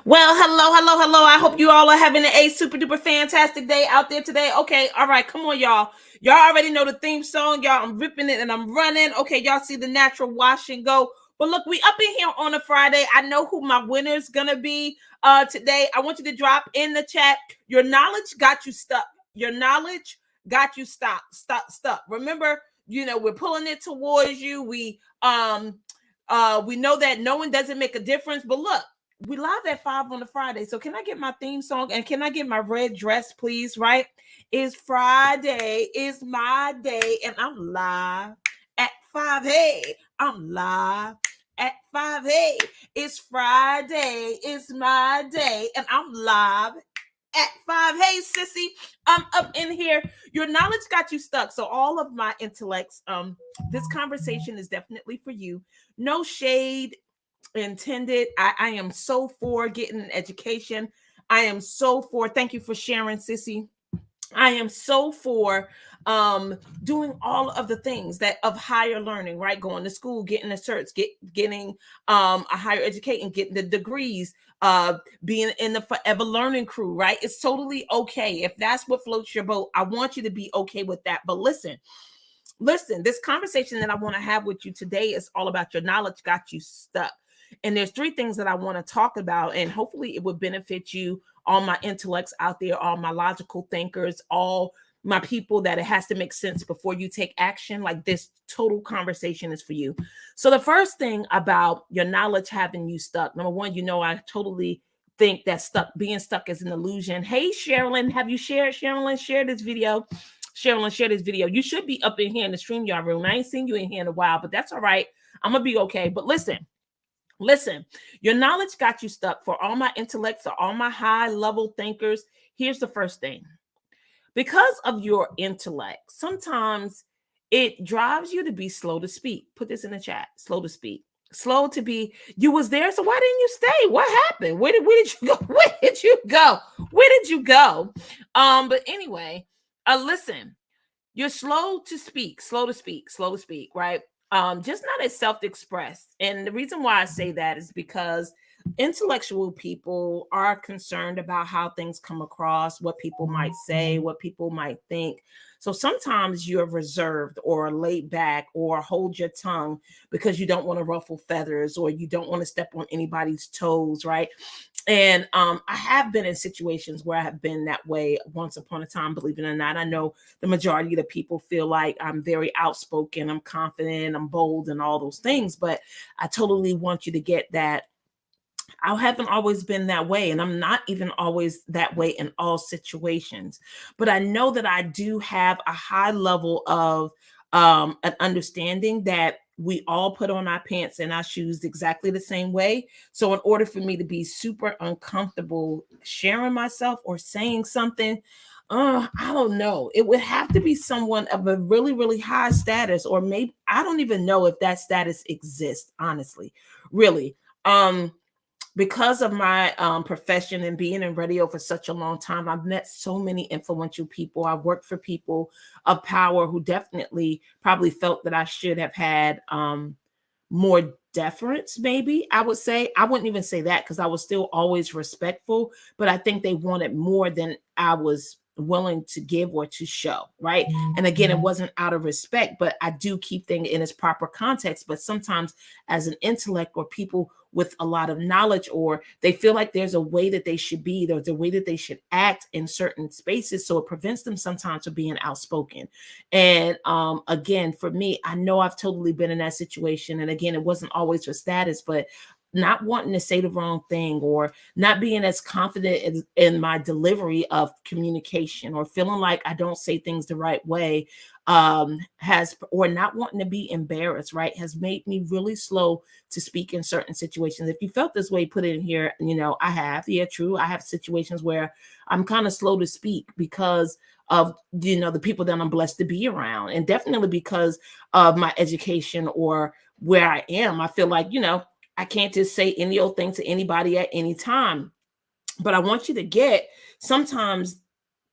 Well, hello. I hope you all are having a super duper fantastic day out there today. Okay, all right, come on, y'all. Y'all already know the theme song, y'all. I'm ripping it and I'm running. Okay, y'all see the natural wash and go. But look, we up in here on a Friday. I know who my winner's gonna be today. I want you to drop in the chat. Your knowledge got you stuck. Your knowledge got you stuck. Remember, we're pulling it towards you. We know that knowing doesn't make a difference, but look, we live at 5 on the Friday. So can I get my theme song and can I get my red dress, please? Right? It's Friday, it's my day, and I'm live at 5. Hey, I'm live at 5. Hey, it's Friday, it's my day, and I'm live at 5. Hey, sissy, I'm up in here. Your knowledge got you stuck. So all of my intellects, this conversation is definitely for you. No shade intended. I am so for getting an education. I am so for, thank you for sharing, sissy. I am so for doing all of the things that of higher learning, right? Going to school, getting the certs, getting a higher education, getting the degrees, being in the forever learning crew, right? It's totally okay. If that's what floats your boat, I want you to be okay with that. But listen, this conversation that I want to have with you today is all about your knowledge got you stuck. And there's three things that I want to talk about, and hopefully it would benefit you, all my intellects out there, all my logical thinkers, all my people that it has to make sense before you take action. Like, this total conversation is for you. So the first thing about your knowledge having you stuck, number one, I totally think that being stuck is an illusion. Hey, Sherilyn, have you shared? Sherilyn, share this video. Sherilyn, share this video. You should be up in here in the StreamYard room. I ain't seen you in here in a while, but that's all right. I'm gonna be okay. But listen, your knowledge got you stuck. For all my intellects, for all my high level thinkers, here's the first thing. Because of your intellect, sometimes it drives you to be slow to speak. Put this in the chat. Slow to speak. Slow to be. You was there, so why didn't you stay? What happened? Where did you go? Where did you go? Where did you go? But anyway, listen, you're slow to speak, right? Just not as self-expressed. And the reason why I say that is because intellectual people are concerned about how things come across, what people might say, what people might think. So sometimes you're reserved or laid back or hold your tongue because you don't want to ruffle feathers or you don't want to step on anybody's toes, right? And I have been in situations where I have been that way once upon a time, believe it or not. I know the majority of the people feel like I'm very outspoken, I'm confident, I'm bold, and all those things. But I totally want you to get that I haven't always been that way, and I'm not even always that way in all situations. But I know that I do have a high level of an understanding that we all put on our pants and our shoes exactly the same way. So, in order for me to be super uncomfortable sharing myself or saying something, I don't know. It would have to be someone of a really, really high status, or maybe I don't even know if that status exists, honestly, really. Because of my profession and being in radio for such a long time, I've met so many influential people. I've worked for people of power who definitely probably felt that I should have had more deference, maybe I would say. I wouldn't even say that because I was still always respectful, but I think they wanted more than I was willing to give or to show, right? And again, it wasn't out of respect, but I do keep things in its proper context. But sometimes as an intellect or people with a lot of knowledge, or they feel like there's a way that they should be, there's a way that they should act in certain spaces, so it prevents them sometimes from being outspoken. And again, for me, I know I've totally been in that situation, and again, it wasn't always for status, but not wanting to say the wrong thing or not being as confident in my delivery of communication or feeling like I don't say things the right way has, or not wanting to be embarrassed, right, has made me really slow to speak in certain situations. If you felt this way, put it in here. I have. Yeah, true. I have situations where I'm kind of slow to speak because of the people that I'm blessed to be around, and definitely because of my education or where I am. I feel like I can't just say any old thing to anybody at any time. But I want you to get sometimes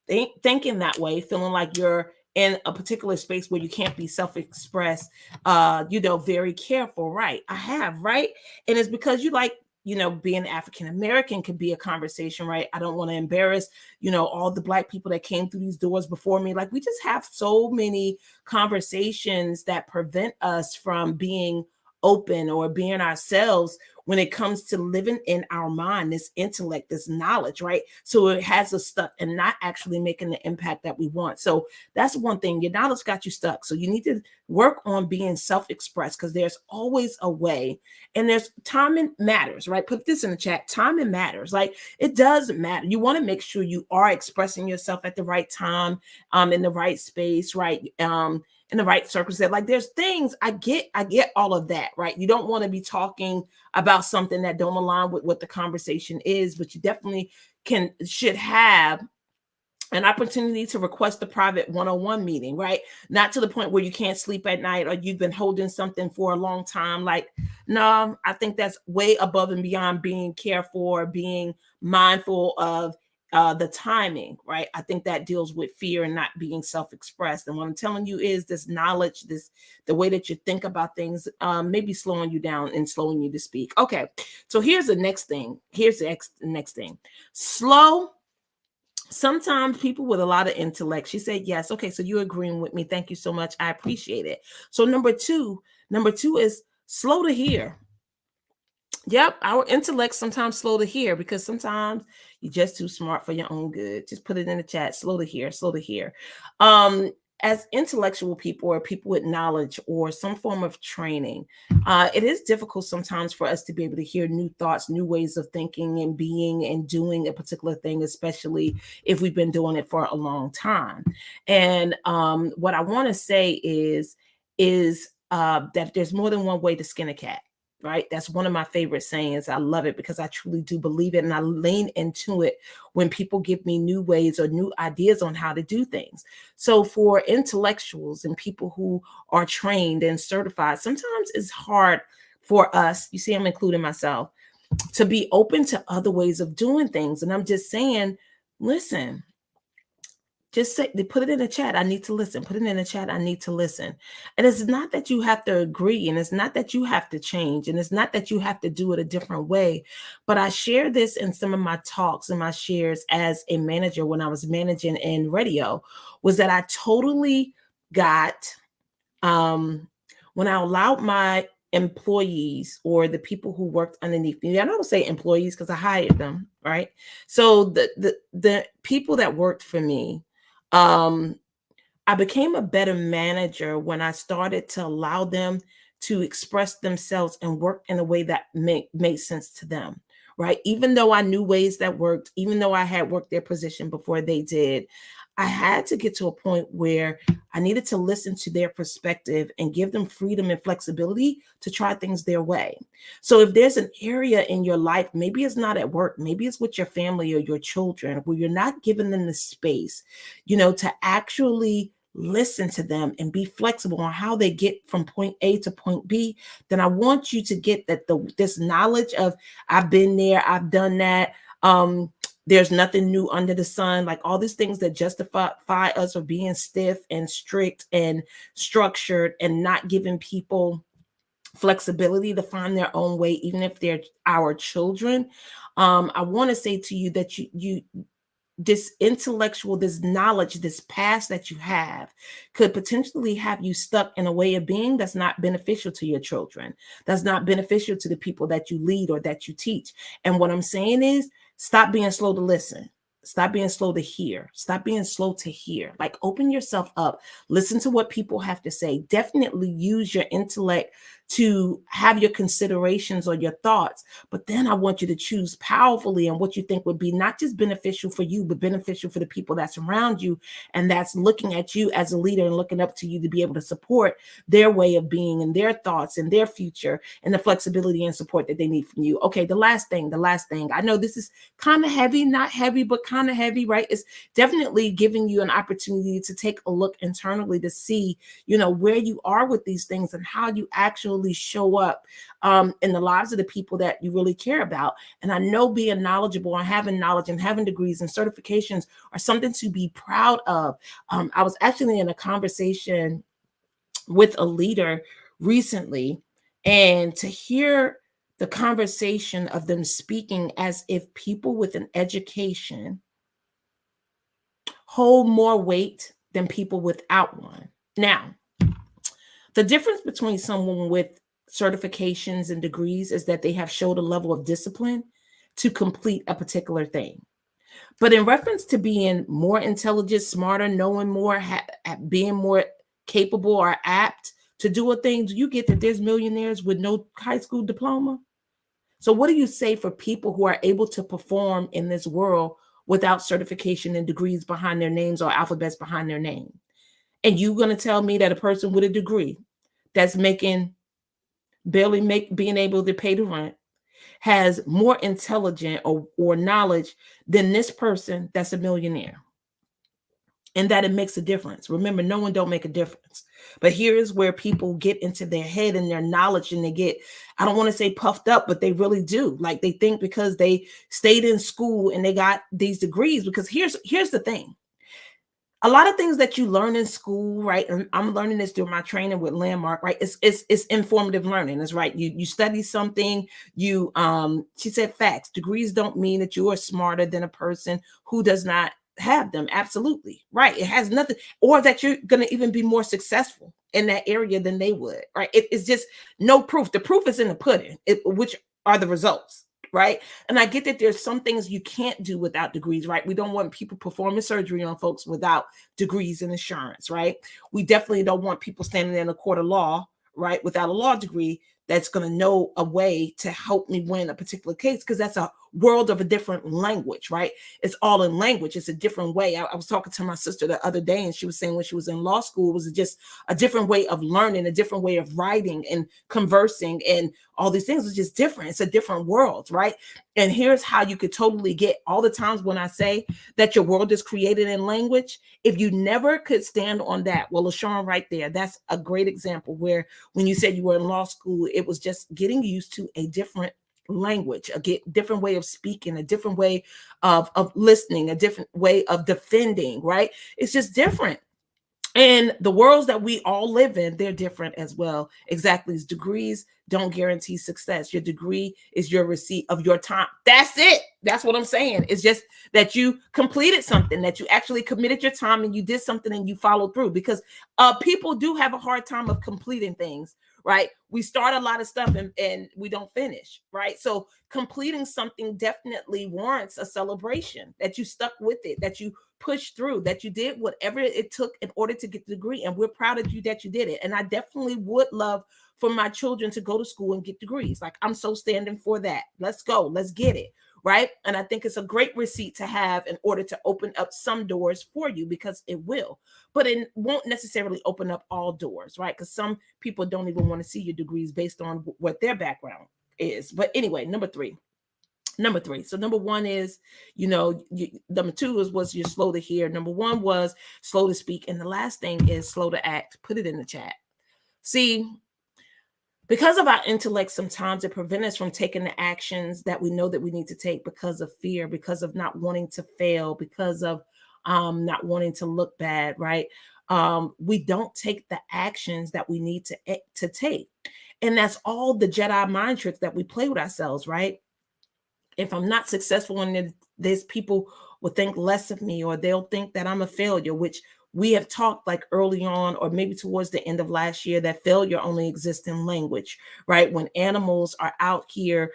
thinking that way, feeling like you're in a particular space where you can't be self-expressed, very careful, right? I have, right? And it's because you like being African American could be a conversation, right? I don't want to embarrass, all the Black people that came through these doors before me. Like, we just have so many conversations that prevent us from being open or being ourselves when it comes to living in our mind, this intellect, this knowledge, right? So it has us stuck and not actually making the impact that we want. So that's one thing. Your knowledge got you stuck. So you need to work on being self-expressed, because there's always a way, and there's timing matters, right? Put this in the chat. Timing matters. Like, it does matter. You want to make sure you are expressing yourself at the right time, in the right space, right? In the right circumstance. Like, there's things I get all of that, right? You don't want to be talking about something that don't align with what the conversation is, but you definitely should have an opportunity to request a private one-on-one meeting, right? Not to the point where you can't sleep at night or you've been holding something for a long time. Like, no, I think that's way above and beyond being careful or being mindful of the timing, right? I think that deals with fear and not being self-expressed. And what I'm telling you is this knowledge, the way that you think about things, maybe slowing you down and slowing you to speak. Okay, so here's the next thing. Here's the next thing. Sometimes people with a lot of intellect. She said yes. Okay, so you're agreeing with me. Thank you so much. I appreciate it. So number two is slow to hear. Yep, our intellect sometimes slow to hear, because sometimes you're just too smart for your own good. Just put it in the chat. Slow to hear. Slow to hear. As intellectual people, or people with knowledge or some form of training, it is difficult sometimes for us to be able to hear new thoughts, new ways of thinking and being and doing a particular thing, especially if we've been doing it for a long time. And what I want to say is that there's more than one way to skin a cat. Right? That's one of my favorite sayings. I love it because I truly do believe it. And I lean into it when people give me new ways or new ideas on how to do things. So for intellectuals and people who are trained and certified, sometimes it's hard for us, you see, I'm including myself, to be open to other ways of doing things. And I'm just saying, listen, just say, they put it in the chat. I need to listen. Put it in the chat. I need to listen. And it's not that you have to agree, and it's not that you have to change, and it's not that you have to do it a different way. But I share this in some of my talks and my shares as a manager when I was managing in radio, was that I totally got, when I allowed my employees or the people who worked underneath me, I don't say employees because I hired them, right? So the people that worked for me, I became a better manager when I started to allow them to express themselves and work in a way that made sense to them, right? Even though I knew ways that worked, even though I had worked their position before they did, I had to get to a point where I needed to listen to their perspective and give them freedom and flexibility to try things their way. So if there's an area in your life, maybe it's not at work, maybe it's with your family or your children, where you're not giving them the space, to actually listen to them and be flexible on how they get from point A to point B, then I want you to get that this knowledge of, I've been there, I've done that. There's nothing new under the sun, like all these things that justify us of being stiff and strict and structured and not giving people flexibility to find their own way, even if they're our children. I want to say to you that you this intellectual, this knowledge, this past that you have could potentially have you stuck in a way of being that's not beneficial to your children, that's not beneficial to the people that you lead or that you teach. And what I'm saying is, stop being slow to listen. Stop being slow to hear. Stop being slow to hear. Like, open yourself up. Listen to what people have to say. Definitely use your intellect to have your considerations or your thoughts. But then I want you to choose powerfully on what you think would be not just beneficial for you, but beneficial for the people that's around you and that's looking at you as a leader and looking up to you to be able to support their way of being and their thoughts and their future and the flexibility and support that they need from you. Okay, the last thing. I know this is kind of heavy, not heavy, but kind of heavy, right? It's definitely giving you an opportunity to take a look internally to see, where you are with these things and how you actually show up in the lives of the people that you really care about. And I know being knowledgeable and having knowledge and having degrees and certifications are something to be proud of. I was actually in a conversation with a leader recently, and to hear the conversation of them speaking as if people with an education hold more weight than people without one. Now, the difference between someone with certifications and degrees is that they have showed a level of discipline to complete a particular thing. But in reference to being more intelligent, smarter, knowing more, being more capable or apt to do a thing, do you get that there's millionaires with no high school diploma? So what do you say for people who are able to perform in this world without certification and degrees behind their names or alphabets behind their name? And you're going to tell me that a person with a degree that's making being able to pay the rent has more intelligence or knowledge than this person that's a millionaire, and that it makes a difference. Remember, no one don't make a difference. But here's where people get into their head and their knowledge, and they get, I don't want to say puffed up, but they really do. Like they think because they stayed in school and they got these degrees, because here's the thing. A lot of things that you learn in school, right? And I'm learning this through my training with Landmark, right? It's informative learning. That's right. You study something, she said facts. Degrees don't mean that you are smarter than a person who does not have them. Absolutely. Right. It has nothing, or that you're gonna even be more successful in that area than they would. Right. It's just no proof. The proof is in the pudding, which are the results. Right. And I get that there's some things you can't do without degrees, right? We don't want people performing surgery on folks without degrees and insurance, right? We definitely don't want people standing in a court of law, right, without a law degree that's going to know a way to help me win a particular case, because that's a world of a different language, right? It's all in language. It's a different way. I was talking to my sister the other day, and she was saying when she was in law school, it was just a different way of learning, a different way of writing and conversing, and all these things are just different. It's a different world, right? And here's how you could totally get all the times when I say that your world is created in language. If you never could stand on that, well, LaShawn right there, that's a great example where when you said you were in law school, it was just getting used to a different language, a different way of speaking, a different way of listening, a different way of defending, right? It's just different. And the worlds that we all live in, they're different as well. Exactly. Degrees don't guarantee success. Your degree is your receipt of your time. That's it. That's what I'm saying. It's just that you completed something, that you actually committed your time and you did something and you followed through, because people do have a hard time of completing things, right? We start a lot of stuff and we don't finish, right? So completing something definitely warrants a celebration, that you stuck with it, that you pushed through, that you did whatever it took in order to get the degree. And we're proud of you that you did it. And I definitely would love for my children to go to school and get degrees. Like, I'm so standing for that. Let's go. Let's get it. Right. And I think it's a great receipt to have in order to open up some doors for you, because it will, but it won't necessarily open up all doors. Right. Because some people don't even want to see your degrees based on what their background is. But anyway, number three. So number one is, number two was you're slow to hear. Number one was slow to speak. And the last thing is slow to act. Put it in the chat. See, because of our intellect, sometimes it prevents us from taking the actions that we know that we need to take because of fear, because of not wanting to fail, because of not wanting to look bad, right? We don't take the actions that we need to take. And that's all the Jedi mind tricks that we play with ourselves, right? If I'm not successful in this, people will think less of me, or they'll think that I'm a failure, which we have talked like early on, or maybe towards the end of last year, that failure only exists in language, right? When animals are out here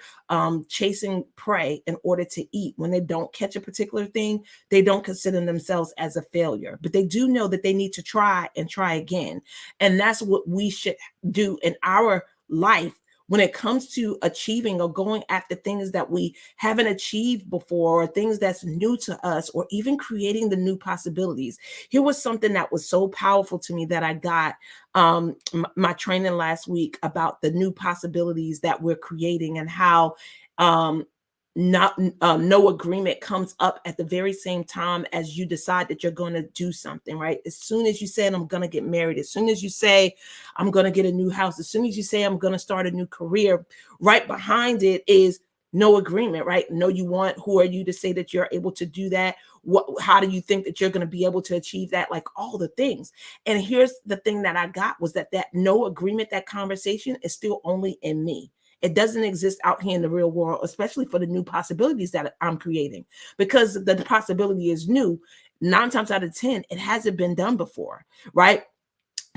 chasing prey in order to eat, when they don't catch a particular thing, they don't consider themselves as a failure, but they do know that they need to try and try again. And that's what we should do in our life when it comes to achieving or going after things that we haven't achieved before, or things that's new to us, or even creating the new possibilities. Here was something that was so powerful to me that I got my training last week about the new possibilities that we're creating, and how no agreement comes up at the very same time as you decide that you're going to do something, right? As soon as you say, I'm going to get married, as soon as you say, I'm going to get a new house, as soon as you say, I'm going to start a new career, right behind it is no agreement, right? No, you want, who are you to say that you're able to do that? How do you think that you're going to be able to achieve that? Like, all the things. And here's the thing that I got was that no agreement, that conversation is still only in me. It doesn't exist out here in the real world, especially for the new possibilities that I'm creating, because the possibility is new. 9 times out of 10, it hasn't been done before, right?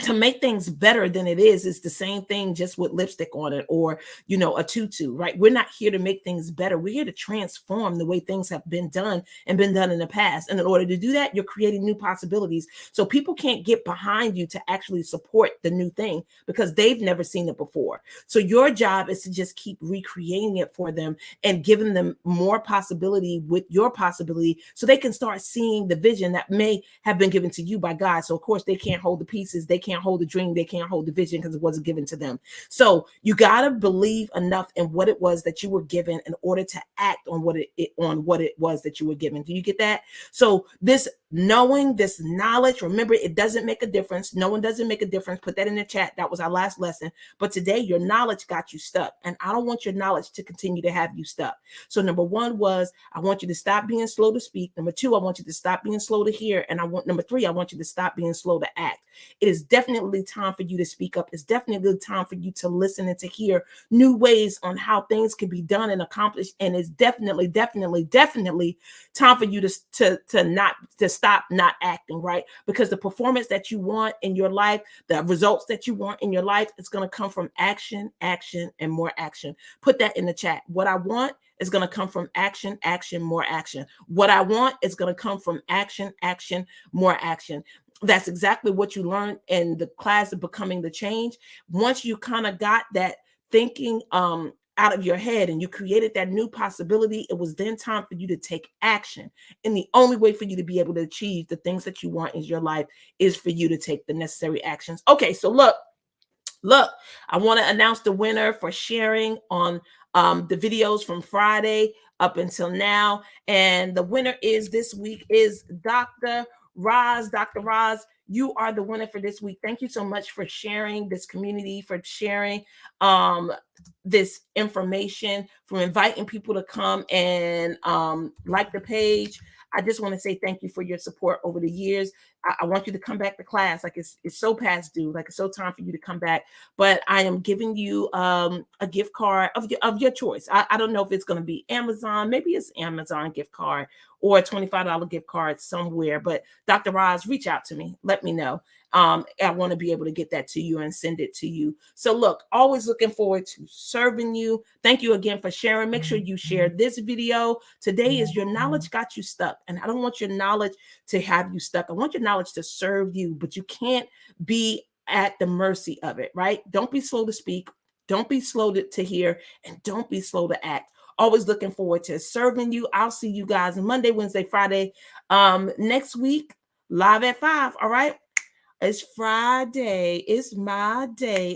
To make things better than it is, it's the same thing just with lipstick on it, or a tutu, right? We're not here to make things better. We're here to transform the way things have been done and been done in the past. And in order to do that, you're creating new possibilities. So people can't get behind you to actually support the new thing because they've never seen it before. So your job is to just keep recreating it for them and giving them more possibility with your possibility, so they can start seeing the vision that may have been given to you by God. So of course they can't hold the pieces, they can't hold the dream, they can't hold the vision because it wasn't given to them. So you got to believe enough in what it was that you were given in order to act on what it was that you were given. Do you get that? So this knowing, this knowledge, remember, it doesn't make a difference. No one doesn't make a difference. Put that in the chat. That was our last lesson. But today your knowledge got you stuck, and I don't want your knowledge to continue to have you stuck. So number one was, I want you to stop being slow to speak. Number two, I want you to stop being slow to hear. And number three, I want you to stop being slow to act. It is definitely time for you to speak up. It's definitely time for you to listen and to hear new ways on how things can be done and accomplished. And it's definitely time for you to stop not acting, right? Because the performance that you want in your life, the results that you want in your life, it's going to come from action, action, and more action. Put that in the chat. What I want is going to come from action, action, more action. What I want is going to come from action, action, more action. That's exactly what you learned in the class of Becoming the Change. Once you kind of got that thinking out of your head and you created that new possibility, it was then time for you to take action. And the only way for you to be able to achieve the things that you want in your life is for you to take the necessary actions. Okay, so look, I want to announce the winner for sharing on the videos from Friday up until now. And the winner this week is Dr. Roz. Dr. Roz, you are the winner for this week. Thank you so much for sharing this community, for sharing this information, for inviting people to come and like the page. I just want to say thank you for your support over the years. I want you to come back to class. Like it's so past due. Like it's so time for you to come back. But I am giving you a gift card of your choice. I don't know if it's going to be Amazon. Maybe it's Amazon gift card or a $25 gift card somewhere. But Dr. Roz, reach out to me. Let me know. I want to be able to get that to you and send it to you. So look, always looking forward to serving you. Thank you again for sharing. Make sure you share this video. Today is Your Knowledge Got You Stuck. And I don't want your knowledge to have you stuck. I want your knowledge to serve you, but you can't be at the mercy of it, right? Don't be slow to speak. Don't be slow to hear, and don't be slow to act. Always looking forward to serving you. I'll see you guys Monday, Wednesday, Friday next week, live at 5. All right. It's Friday. It's my day.